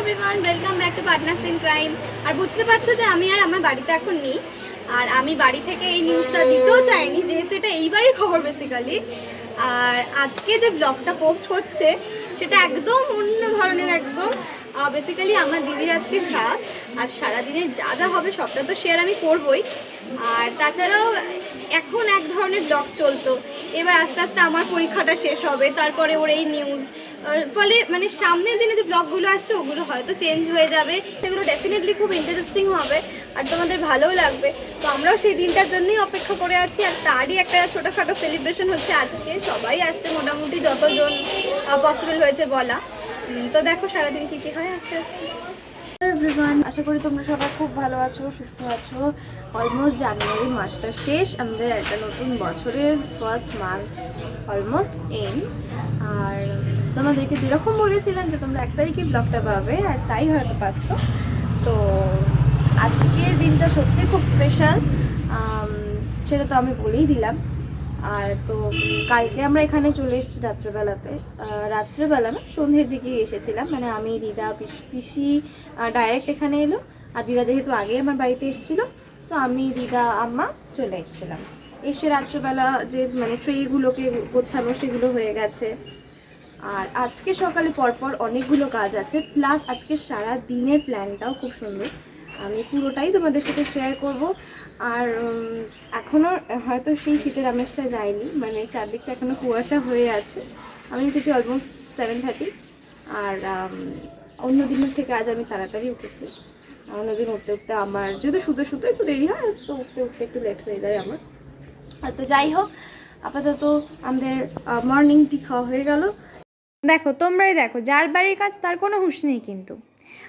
Everyone, welcome back to partners in crime. আর বুঝতে পারছো যে আমি আর আমার বাড়িতে এখন নেই, আর আমি বাড়ি থেকে এই নিউজটা দিতেও চাইনি, যেহেতু এটা এইবারই খবর বেসিক্যালি। আর আজকে যে ব্লগটা পোস্ট হচ্ছে সেটা একদম অন্য ধরনের, একদম বেসিক্যালি আমার দিদির আজকে সাত, আর সারাদিনের যা যা হবে সবটা তো শেয়ার আমি করবই। আর তাছাড়াও এখন এক ধরনের ব্লগ চলতো, এবার আস্তে আস্তে আমার পরীক্ষাটা শেষ হবে, তারপরে ওর এই নিউজ, ফলে মানে সামনের দিনে যে ব্লগগুলো আসছে ওগুলো হয়তো চেঞ্জ হয়ে যাবে, সেগুলো ডেফিনেটলি খুব ইন্টারেস্টিং হবে আর তোমাদের ভালোও লাগবে। তো আমরাও সেই দিনটার জন্যই অপেক্ষা করে আছি, আর তারই একটা ছোটোখাটো সেলিব্রেশন হচ্ছে আজকে। সবাই আসছে মোটামুটি, যতজন পসিবল হয়েছে বলা। তো দেখো সারাদিন কী কী হয় আস্তে আস্তে। এভরিওয়ান, আশা করি তোমরা সবাই খুব ভালো আছো, সুস্থ আছো। অলমোস্ট জানুয়ারি মাসটা শেষ, আমাদের একটা নতুন বছরের ফার্স্ট মান্থ অলমোস্ট এন্ড। আর তোমাদেরকে যেরকম বলেছিলাম যে তোমরা 1 তারিখে ব্লগটা পাবে, আর তাই হয়তো পাচ্ছ। তো আজকের দিনটা সত্যি খুব স্পেশাল, সেটা তো আমি বলেই দিলাম। আর তো কালকে আমরা এখানে চলে এসেছি রাত্রেবেলা না, সন্ধ্যের দিকে এসেছিলাম। মানে আমি, দিদা, পিসি ডাইরেক্ট এখানে এলো। আর দিদা যেহেতু আগে আমার বাড়িতে এসেছিলো, তো আমি, দিদা, আম্মা চলে এসেছিলাম। এসে রাত্রেবেলা যে মানে ট্রেগুলোকে গোছানো সেগুলো হয়ে গেছে। আর আজকে সকালে পরপর অনেকগুলো কাজ আছে, প্লাস আজকে সারা দিনের প্ল্যানটাও খুব সুন্দর, আমি পুরোটাই তোমাদের সাথে শেয়ার করব। আর এখনও হয়তো সেই শীতের আমেজটা যায়নি, মানে চারদিকটা এখনও কুয়াশা হয়ে আছে। আমি উঠেছি অলমোস্ট 7:30, আর অন্য দিনের থেকে আজ আমি তাড়াতাড়ি উঠেছি। অন্যদিন উঠতে উঠতে আমার যদি শুতে একটু দেরি হয়, তো উঠতে একটু লেট হয়ে যায় আমার। তো যাই হোক, আপাতত আমাদের মর্নিং টি খাওয়া হয়ে গেল। দেখো, তোমরাই দেখো, যার বাড়ির কাজ তার কোনো হুঁশ নেই কিন্তু।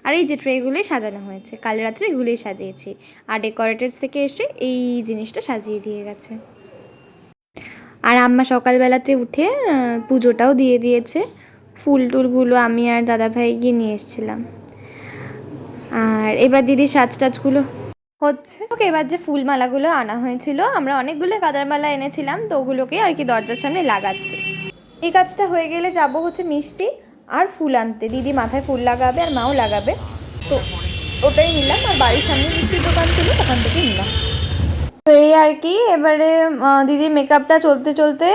আর এই যে ট্রেগুলোই সাজানো হয়েছে, কাল রাত্রে এগুলোই সাজিয়েছি, আর ডেকোরেটার্স থেকে এসে এই জিনিসটা সাজিয়ে দিয়ে গেছে। আর আম্মা সকালবেলাতে উঠে পুজোটাও দিয়ে দিয়েছে। ফুল টুলগুলো আমি আর দাদাভাই গিয়ে নিয়ে এসেছিলাম। আর এবার দিদির সাজটাজগুলো হচ্ছে। ওকে, এবার যে ফুলমালাগুলো আনা হয়েছিল, আমরা অনেকগুলো গাঁদার মালা এনেছিলাম, তো ওগুলোকে আর কি দরজার সামনে লাগাচ্ছি। এই কাজটা হয়ে গেলে যাব হচ্ছে মিষ্টি আর ফুল আনতে। দিদি মাথায় ফুল লাগাবে আর মাও লাগাবে, তো ওটাই নিলাম। আর বাড়ির সামনে মিষ্টির দোকান ছিল, ওখান থেকে নিলাম। তো এই আর কি, এবারে দিদির মেকআপটা চলতে চলতে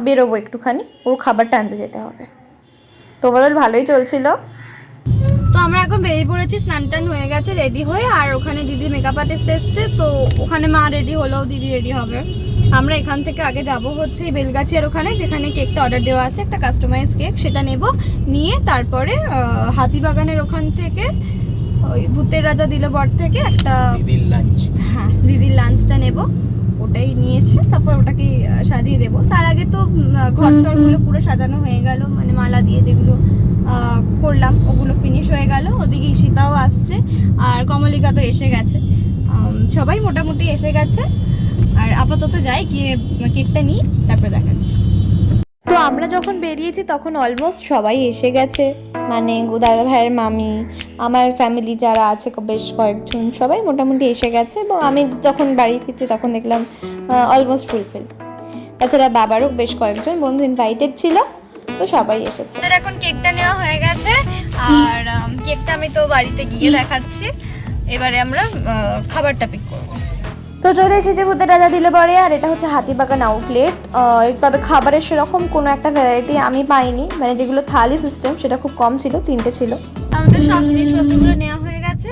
বেরোবো একটুখানি, ওর খাবারটা আনতে যেতে হবে। তো ওভারঅল ভালোই চলছিল। তো আমরা এখন বেরিয়ে পড়েছি, স্নান টান হয়ে গেছে, রেডি হয়ে। আর ওখানে দিদি মেকআপ আর্টিস্ট এসছে, তো ওখানে মা রেডি হলেও দিদি রেডি হবে। আমরা এখান থেকে আগে যাব হচ্ছে বেলগাছিয়ার ওখানে, যেখানে কেকটা অর্ডার দেওয়া আছে, একটা কাস্টমাইজ কেক, সেটা নেব। নিয়ে তারপরে হাতিবাগানের ওখান থেকে ওই ভূতের রাজা দিলবর থেকে একটা দিদির লাঞ্চ, হ্যাঁ দিদির লাঞ্চটা নেব। ওটাই নিয়ে এসে তারপর ওটাকে সাজিয়ে দেবো। তার আগে তো ঘর টরগুলো পুরো সাজানো হয়ে গেল, মানে মালা দিয়ে যেগুলো করলাম ওগুলো ফিনিশ হয়ে গেল। ওদিকে ঈশিতাও আসছে, আর কমলিকা তো এসে গেছে, সবাই মোটামুটি এসে গেছে। আর আপাতত যাই, গিয়ে কেকটা নিই, তারপরে দেখাচ্ছি। তো আমরা যখন বেরিয়েছি তখন অলমোস্ট সবাই এসে গেছে, মানে দাদা ভাইয়ের মামি, আমার ফ্যামিলি যারা আছে বেশ কয়েকজন, সবাই মোটামুটি এসে গেছে। এবং আমি যখন বাড়ি ফিরছি তখন দেখলাম অলমোস্ট ফুলফিল। তাছাড়া বাবারও বেশ কয়েকজন বন্ধু ইনভাইটেড ছিল, তো সবাই এসেছে। এখন কেকটা নেওয়া হয়ে গেছে, আর কেকটা আমি তো বাড়িতে গিয়ে দেখাচ্ছি। এবারে আমরা খাবারটা পিক করবো। তো চলে এসেছে ভূতের রাজা দিলবরে, আর এটা হচ্ছে হাতিবাগান আউটলেট। তবে খাবারের সেরকম কোনো একটা ভ্যারাইটি আমি পাইনি, মানে যেগুলো থালি সিস্টেম সেটা খুব কম ছিল, 3টে ছিল। আমাদের সব জিনিসপত্রগুলো নেওয়া হয়ে গেছে,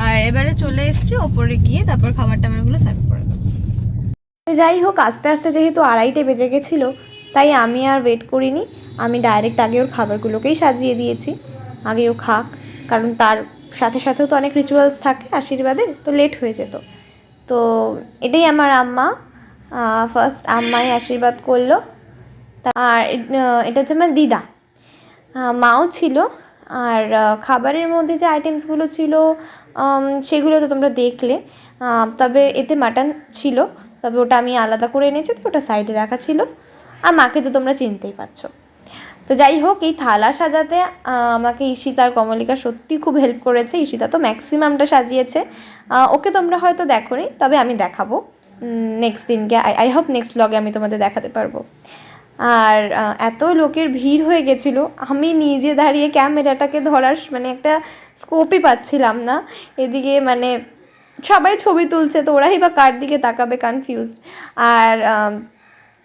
আর এবারে চলে এসেছি ওপরে গিয়ে তারপর খাবার টাবারগুলো সার্ভ করে দেবো। যাই হোক, আস্তে আস্তে যেহেতু 2:30 বেজে গেছিলো, তাই আমি আর ওয়েট করিনি, আমি ডাইরেক্ট আগে ওর খাবারগুলোকেই সাজিয়ে দিয়েছি, আগে ও খাক, কারণ তার সাথে সাথেও তো অনেক রিচুয়ালস থাকে আশীর্বাদে, তো লেট হয়ে যেত। তো এটাই আমার আম্মা, ফার্স্ট আম্মাই আশীর্বাদ করলো। আর এটা হচ্ছে আমার দিদা, মাও ছিল। আর খাবারের মধ্যে যে আইটেমসগুলো ছিল সেগুলো তো তোমরা দেখলে, তবে এতে মাটন ছিল, তবে ওটা আমি আলাদা করে এনেছি, তো ওটা সাইডে রাখা ছিল। আর মাকে তো তোমরা চিনতেই পারছো। তো যাই হোক, এই থালা সাজাতে আমাকে ঈশিতা আর কমলিকা সত্যি খুব হেল্প করেছে। ঈশিতা তো ম্যাক্সিমামটা সাজিয়েছে, ওকে তোমরা হয়তো দেখোনি, তবে আমি দেখাবো নেক্সট দিনকে। আই হোপ নেক্সট ব্লগে আমি তোমাদের দেখাতে পারবো। আর এত লোকের ভিড় হয়ে গেছিলো, আমি নিজে দাঁড়িয়ে ক্যামেরাটাকে ধরার মানে একটা স্কোপই পাচ্ছিলাম না। এদিকে মানে সবাই ছবি তুলছে, তো ওরাই বা কার দিকে তাকাবে, কনফিউজড। আর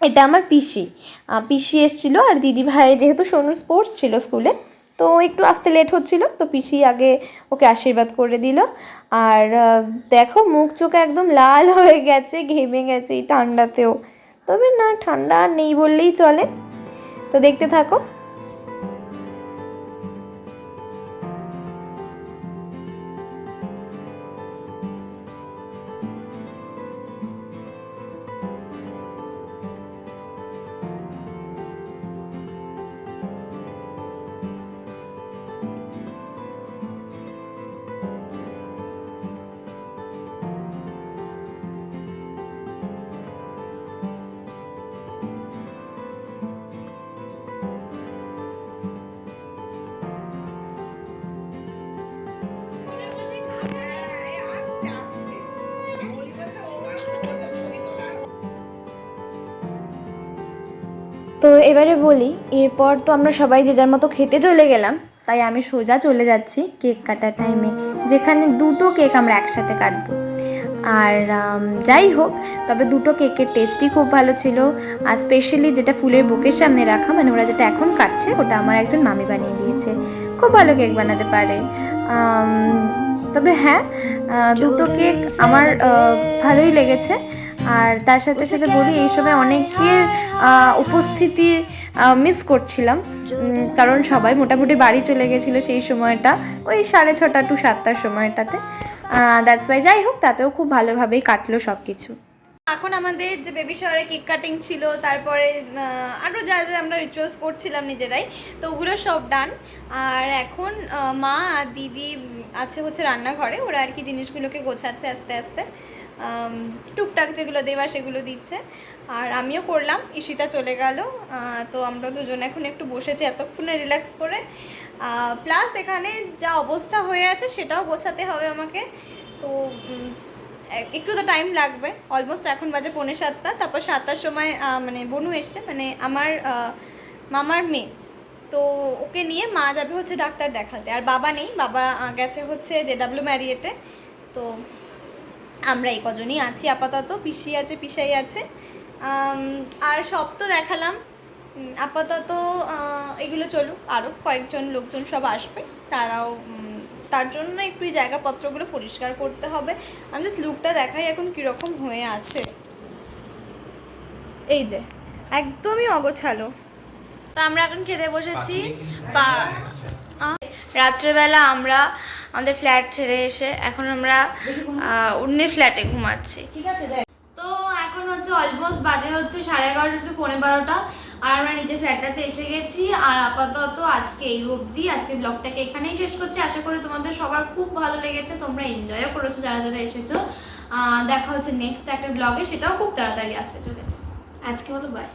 এটা আমার পিসি পিসি এসেছিলো, আর দিদিভাই যেহেতু সোনুর স্পোর্টস ছিল স্কুলে, তো একটু আসতে লেট হচ্ছিলো, তো পিসি আগে ওকে আশীর্বাদ করে দিল। আর দেখো মুখ চোখ একদম লাল হয়ে গেছে, ঘেমে গেছে এই ঠান্ডাতেও। তবে না, ঠান্ডা আর নেই বললেই চলে। তো দেখতে থাকো। তো এবারে বলি, এরপর তো আমরা সবাই যে যার মতো খেতে চলে গেলাম, তাই আমি সোজা চলে যাচ্ছি কেক কাটার টাইমে, যেখানে 2টো কেক আমরা একসাথে কাটবো। আর যাই হোক, তবে 2টো কেকের টেস্টই খুব ভালো ছিল। আর স্পেশালি যেটা ফুলের বুকের সামনে রাখা, মানে ওরা যেটা এখন কাটছে, ওটা আমার একজন মামি বানিয়ে দিয়েছে। খুব ভালো কেক বানাতে পারে। তবে হ্যাঁ, 2টো কেক আমার ভালোই লেগেছে। আর তার সাথে সাথে বলি, এই সময় অনেকের উপস্থিতি মিস করছিলাম, কারণ সবাই মোটামুটি বাড়ি চলে গেছিলো সেই সময়টা, ওই 6:30 to 7টার সময়টাতে। That's why. যাই হোক, তাতেও খুব ভালোভাবেই কাটলো সব কিছু। এখন আমাদের যে বেবি শাওয়ারে কেক কাটিং ছিল, তারপরে আরও যা যা আমরা রিচুয়ালস করছিলাম নিজেরাই, তো ওগুলো সব ডান। আর এখন মা আর দিদি আছে হচ্ছে রান্নাঘরে, ওরা আর কি জিনিসগুলোকে গোছাচ্ছে আস্তে আস্তে, টুকটাক যেগুলো দেওয়া সেগুলো দিচ্ছে। আর আমিও করলাম, ঈশিতা চলে গেল, তো আমরা দুজন এখন একটু বসেছি এতক্ষণে রিল্যাক্স করে। প্লাস এখানে যা অবস্থা হয়ে আছে সেটাও গোছাতে হবে আমাকে, তো একটু তো টাইম লাগবে। অলমোস্ট এখন বাজে 6:45, তারপর 7টার সময় মানে বনু এসছে, মানে আমার মামার মেয়ে, তো ওকে নিয়ে মা যাবে হচ্ছে ডাক্তার দেখাতে। আর বাবা নেই, বাবা গেছে হচ্ছে JW ম্যারিয়েটে। তো আমরা এই কজনই আছি আপাতত, পিসি আছে, পিসাই আছে। আর সব তো দেখালাম, আপাতত এগুলো চলুক, আরও কয়েকজন লোকজন সব আসবে, তারাও তার জন্য একটু এই জায়গাপত্রগুলো পরিষ্কার করতে হবে। আমি জাস্ট লুকটা দেখাই এখন কীরকম হয়ে আছে। এই যে একদমই অগোছালো। তো আমরা এখন খেতে বসেছি। রাত্রেবেলা আমরা আমাদের ফ্ল্যাট ছেড়ে এসে এখন আমরা অন্য ফ্ল্যাটে ঘুমাচ্ছি, ঠিক আছে। তো এখন হচ্ছে অলমোস্ট বাজে হচ্ছে 11:30 to 12:15, আর আমরা নিচে ফ্ল্যাটটাতে এসে গেছি। আর আপাতত আজকে এই অবধি, আজকে ব্লগটাকে এখানেই শেষ করছি। আশা করি তোমাদের সবার খুব ভালো লেগেছে, তোমরা এনজয়ও করেছো যারা যারা এসেছো। দেখা হচ্ছে নেক্সট একটা ব্লগে, সেটাও খুব তাড়াতাড়ি আসতে চলেছে। আজকে মতো বাই।